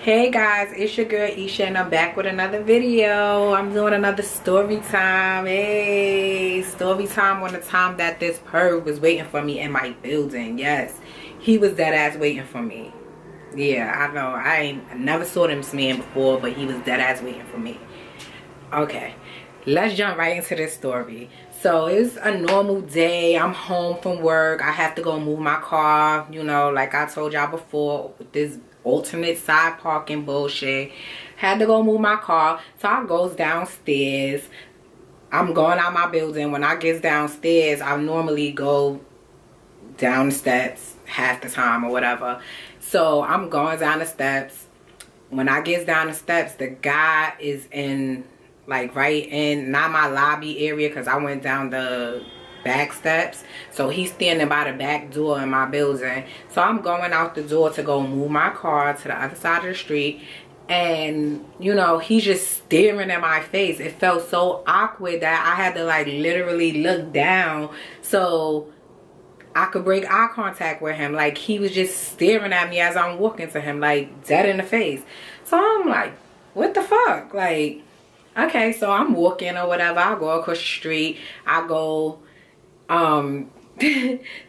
Hey guys, it's your girl Isha and I'm back with another video. I'm doing another story time. Hey, story time on the time that this perv was waiting for me in my building. Yes, he was dead ass waiting for me. Yeah, I know. I never saw this man before, but he was dead ass waiting for me. Okay, let's jump right into this story. So it's a normal day. I'm home from work. I have to go move my car, you know, like I told y'all before, with this alternate side parking bullshit. Had to go move my car. So I goes downstairs. I'm going out my building. When I get downstairs, I normally go down the steps half the time or whatever. So I'm going down the steps. When I get down the steps, the guy is in, like, right in, not my lobby area, because I went down the back steps. So he's standing by the back door in my building. So I'm going out the door to go move my car to the other side of the street. And, you know, he's just staring at my face. It felt so awkward that I had to, like, literally look down so I could break eye contact with him. Like, he was just staring at me as I'm walking to him, like, dead in the face. So I'm like, what the fuck? Like, okay, so I'm walking or whatever. I go across the street. I go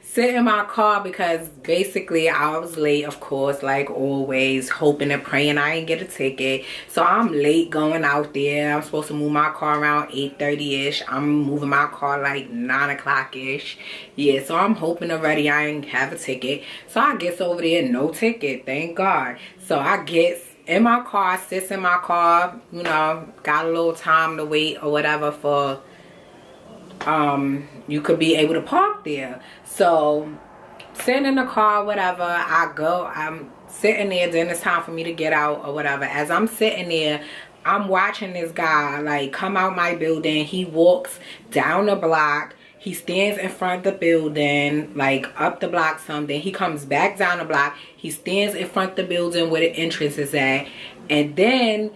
sit in my car because basically I was late, of course, like always, hoping and praying I ain't get a ticket. So I'm late going out there. I'm supposed to move my car around 8:30-ish. I'm moving my car like 9 o'clock-ish. Yeah, so I'm hoping already I ain't have a ticket. So I gets over there, no ticket, thank God. So I gets in my car, sits in my car, you know, got a little time to wait or whatever for you could be able to park there. So sitting in the car, whatever, I'm sitting there, then it's time for me to get out or whatever. As I'm sitting there, I'm watching this guy like come out my building. He walks down the block. He stands in front of the building, like up the block something. He comes back down the block. He stands in front of the building where the entrance is at. And then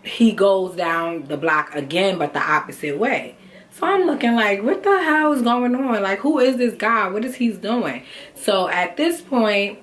he goes down the block again, but the opposite way. So I'm looking like, what the hell is going on? Like, who is this guy? What is he doing? So at this point,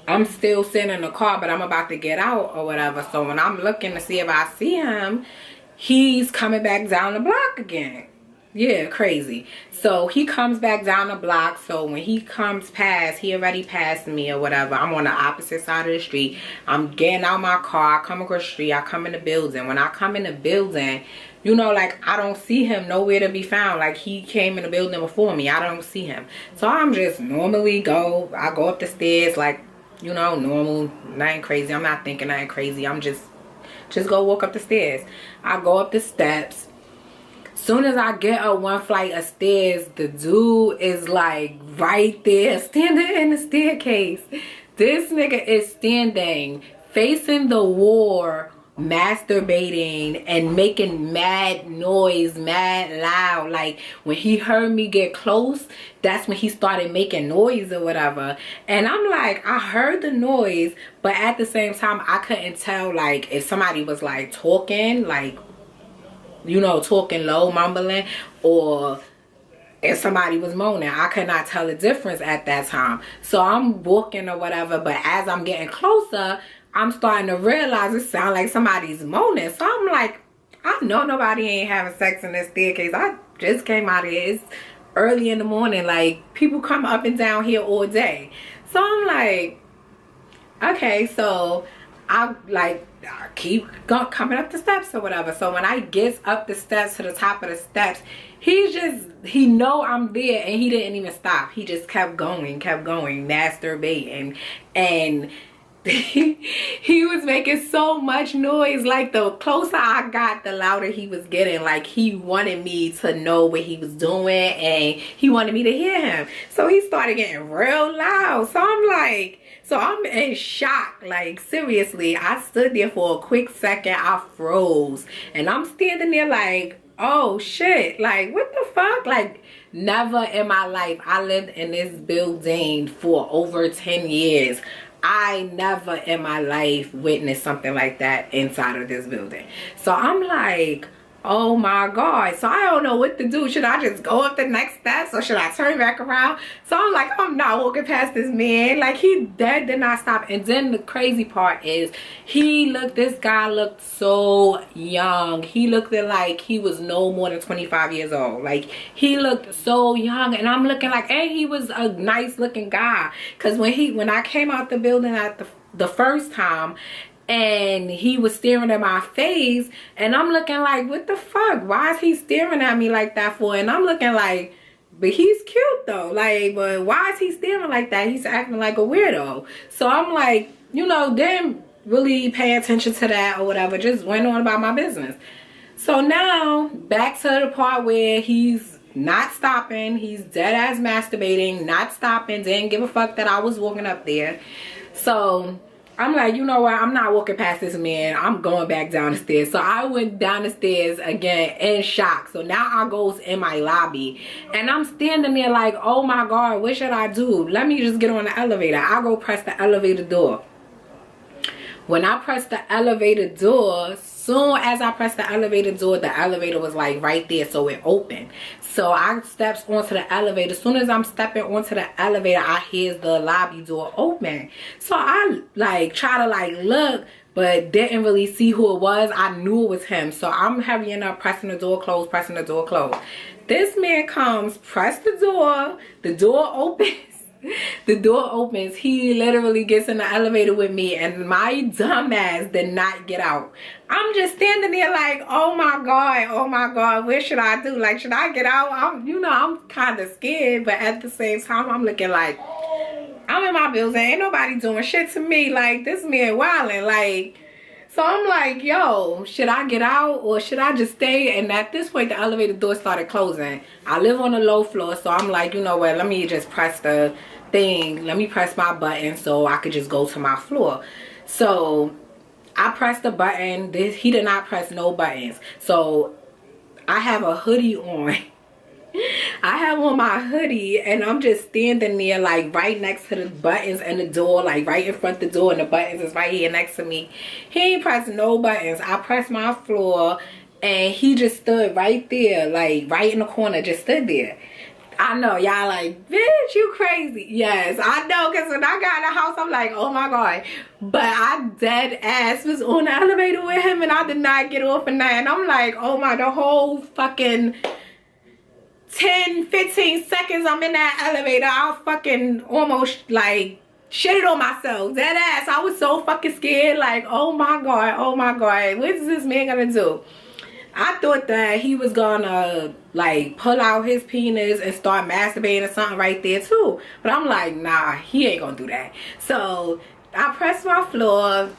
I'm still sitting in the car, but I'm about to get out or whatever. So when I'm looking to see if I see him, he's coming back down the block again. Yeah, crazy. So he comes back down the block. So when he comes past, he already passed me or whatever. I'm on the opposite side of the street. I'm getting out my car. I come across the street. I come in the building. When I come in the building, you know, like, I don't see him nowhere to be found. Like, he came in the building before me. I don't see him. So I'm just normally I go up the stairs, like, you know, normal, nothing crazy. I'm not thinking nothing crazy. I'm just go walk up the stairs. I go up the steps. Soon as I get up one flight of stairs, the dude is like right there, standing in the staircase. This nigga is standing, facing the wall, masturbating and making mad noise, mad loud. Like, when he heard me get close, that's when he started making noise or whatever. And I'm like, I heard the noise, but at the same time I couldn't tell, like, if somebody was like talking, like, you know, talking low, mumbling, or if somebody was moaning. I could not tell the difference at that time. So I'm walking or whatever, but as I'm getting closer, I'm starting to realize it sounds like somebody's moaning. So I'm like, I know nobody ain't having sex in this staircase. I just came out of here. It's early in the morning. Like, people come up and down here all day. So I'm like, okay, so I keep coming up the steps or whatever. So when I gets up the steps to the top of the steps, he know I'm there, and he didn't even stop. He just kept going, masturbating. And he was making so much noise. Like, the closer I got, the louder he was getting. Like, he wanted me to know what he was doing, and he wanted me to hear him. So he started getting real loud. So I'm like, so I'm in shock. Like, seriously, I stood there for a quick second. I froze, and I'm standing there like, oh shit, like, what the fuck? Like, never in my life. I lived in this building for over 10 years. I never in my life witnessed something like that inside of this building. So I'm like, Oh my God. So I don't know what to do. Should I just go up the next steps or should I turn back around? So I'm like, I'm not walking past this man. Like, he dead did not stop. And then the crazy part is this guy looked so young. He looked like he was no more than 25 years old. Like, he looked so young. And I'm looking like, and he was a nice looking guy. Cause when I came out the building at the first time, and he was staring at my face, and I'm looking like, what the fuck? Why is he staring at me like that for? And I'm looking like, but he's cute though. Like, but why is he staring like that? He's acting like a weirdo. So I'm like, you know, didn't really pay attention to that or whatever. Just went on about my business. So now, back to the part where he's not stopping. He's dead ass masturbating, not stopping, didn't give a fuck that I was walking up there. So I'm like, you know what? I'm not walking past this man. I'm going back down the stairs. So I went down the stairs again in shock. So now I goes in my lobby. And I'm standing there like, oh my God, what should I do? Let me just get on the elevator. I go press the elevator door. When I press the elevator door, soon as I pressed the elevator door, the elevator was like right there. So it opened. So I steps onto the elevator. As soon as I'm stepping onto the elevator, I hear the lobby door open. So I like try to like look, but didn't really see who it was. I knew it was him. So I'm hurrying up, pressing the door closed, pressing the door closed. This man comes, press the door opens. The door opens. He literally gets in the elevator with me, and my dumb ass did not get out. I'm just standing there like, oh my God, what should I do? Like, should I get out? I'm kind of scared, but at the same time, I'm looking like, I'm in my building, ain't nobody doing shit to me. Like, this man wilding, like. So I'm like, yo, should I get out or should I just stay? And at this point, the elevator door started closing. I live on the low floor, so I'm like, you know what? Let me just press the thing. Let me press my button so I could just go to my floor. So I pressed the button. He did not press no buttons. So I have a hoodie on. I have on my hoodie and I'm just standing there like right next to the buttons and the door, like right in front of the door, and the buttons is right here next to me. He ain't pressed no buttons. I pressed my floor and he just stood right there, like right in the corner, just stood there. I know y'all like, bitch, you crazy. Yes, I know, because when I got in the house, I'm like, oh my God. But I dead ass was on the elevator with him and I did not get off of that. And I'm like, oh my, the whole fucking 10-15 seconds I'm in that elevator, I fucking almost like shitted on myself. Dead ass. I was so fucking scared. Like, oh my God, what is this man gonna do? I thought that he was gonna like pull out his penis and start masturbating or something right there too. But I'm like, nah, he ain't gonna do that. So I press my floor.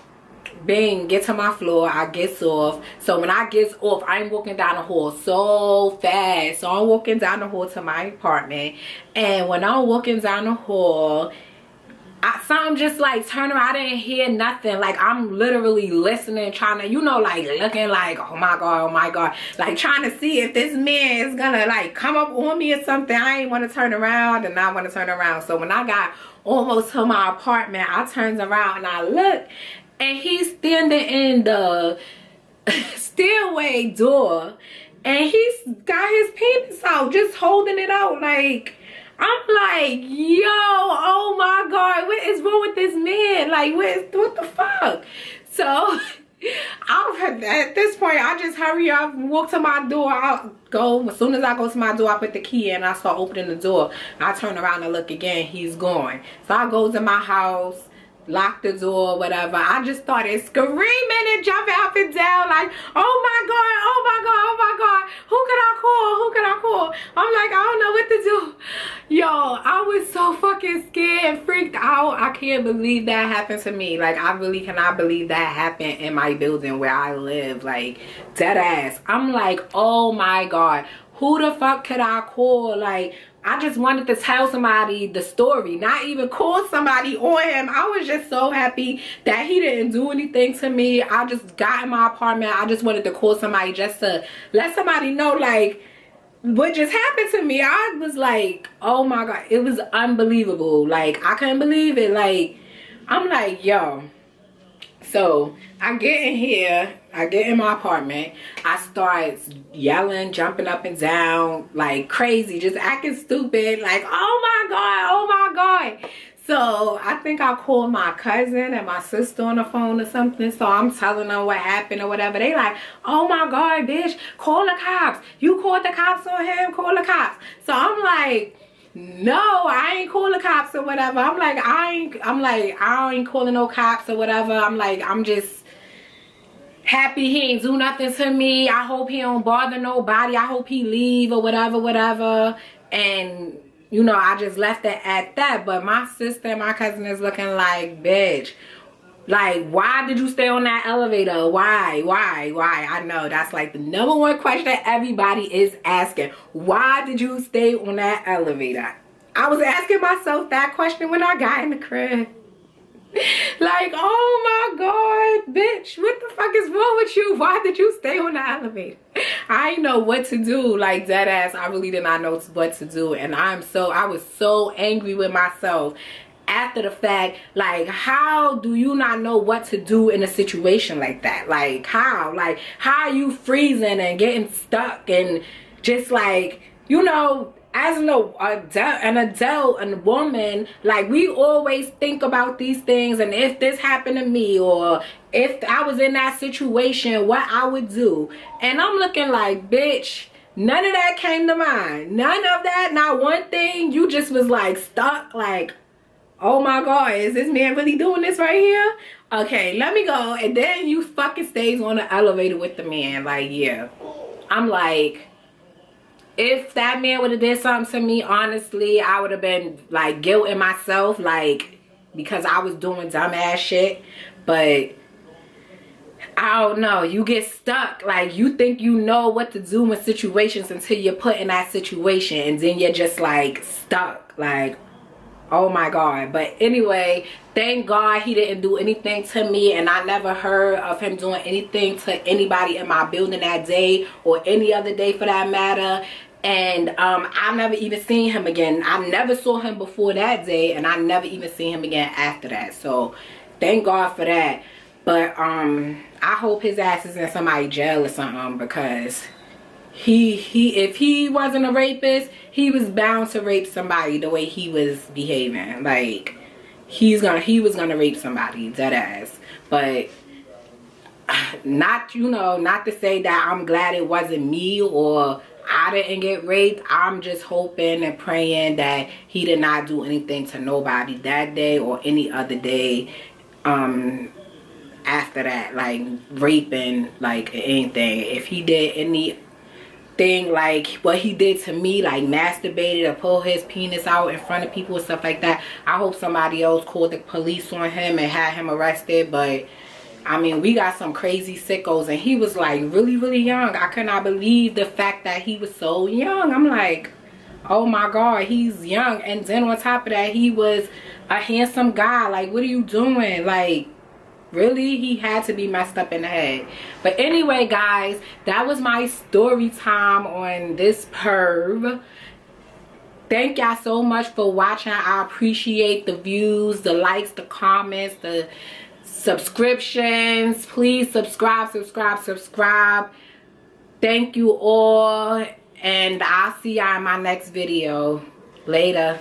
Bang, get to my floor. I gets off. So when I gets off, I'm walking down the hall so fast. So I'm walking down the hall to my apartment. And when I'm walking down the hall, something just like turn around. I didn't hear nothing. Like, I'm literally listening, trying to, like looking like, oh my God. Like trying to see if this man is gonna like come up on me or something. I ain't want to turn around and I want to turn around. So when I got almost to my apartment, I turned around and I looked. And he's standing in the stairway door and he's got his penis out, just holding it out. Like, I'm like, yo, oh my God, what is wrong with this man? Like, what the fuck? So at this point, I just hurry up, walk to my door. I'll go, as soon as I go to my door, I put the key in, I start opening the door. I turn around and look again, he's gone. So I go to my house, lock the door, whatever. I just started screaming and jumping up and down like, oh my God, who can I call? I'm like, I don't know what to do. Yo, I was so fucking scared and freaked out. I can't believe that happened to me. Like, I really cannot believe that happened in my building where I live. Like, dead ass. I'm like, oh my God, who the fuck could I call? Like, I just wanted to tell somebody the story, not even call somebody on him. I was just so happy that he didn't do anything to me. I just got in my apartment. I just wanted to call somebody just to let somebody know, like, what just happened to me. I was like, oh my God, it was unbelievable. Like, I couldn't believe it. Like, I'm like, yo. So I get in here, I get in my apartment, I start yelling, jumping up and down like crazy, just acting stupid, like, oh my God, oh my God. So I think I called my cousin and my sister on the phone or something. So I'm telling them what happened or whatever. They like, oh my God, bitch, call the cops. You called the cops on him, call the cops. So I'm like, no, I ain't calling the cops or whatever. I'm like, I ain't calling no cops or whatever. I'm like, I'm just happy he ain't do nothing to me. I hope he don't bother nobody. I hope he leave or whatever, whatever. And you know, I just left it at that. But my sister and my cousin is looking like, bitch, like, why did you stay on that elevator? Why? I know that's like the #1 question that everybody is asking. Why did you stay on that elevator? I was asking myself that question when I got in the crib. Like, oh my God, bitch, what the fuck is wrong with you? Why did you stay on the elevator? I didn't know what to do, like dead ass. I really did not know what to do. And I was so angry with myself after the fact. Like, how do you not know what to do in a situation like that? Like, how? Like, how are you freezing and getting stuck and just like, you know, as an adult and a woman, like, we always think about these things, and if this happened to me, or if I was in that situation, what I would do. And I'm looking like, bitch, none of that came to mind. None of that, not one thing. You just was like stuck, like, oh my God, is this man really doing this right here? Okay, let me go. And then you fucking stays on the elevator with the man. Like, yeah. I'm like, if that man would have did something to me, honestly, I would have been like guilting myself, like, because I was doing dumbass shit. But I don't know, you get stuck. Like, you think you know what to do in situations until you're put in that situation, and then you're just like stuck. Like, oh my God. But anyway, thank God he didn't do anything to me, and I never heard of him doing anything to anybody in my building that day, or any other day for that matter. And I never even seen him again. I never saw him before that day, and I never even seen him again after that. So thank God for that. But I hope his ass is in somebody's jail or something, because if he wasn't a rapist, he was bound to rape somebody the way he was behaving. Like, he was gonna rape somebody, dead ass. But not, you know, not to say that I'm glad it wasn't me or I didn't get raped. I'm just hoping and praying that he did not do anything to nobody that day or any other day after that, like raping, like anything. If he did anything like what he did to me, like masturbated or pull his penis out in front of people and stuff like that, I hope somebody else called the police on him and had him arrested. But I mean, we got some crazy sickos, and he was like really, really young. I could not believe the fact that he was so young. I'm like, oh my God, he's young. And then on top of that, he was a handsome guy. Like, what are you doing? Like, really? He had to be messed up in the head. But anyway, guys, that was my story time on this perv. Thank y'all so much for watching. I appreciate the views, the likes, the comments, the subscriptions. Please subscribe. Thank you all, and I'll see y'all in my next video. Later.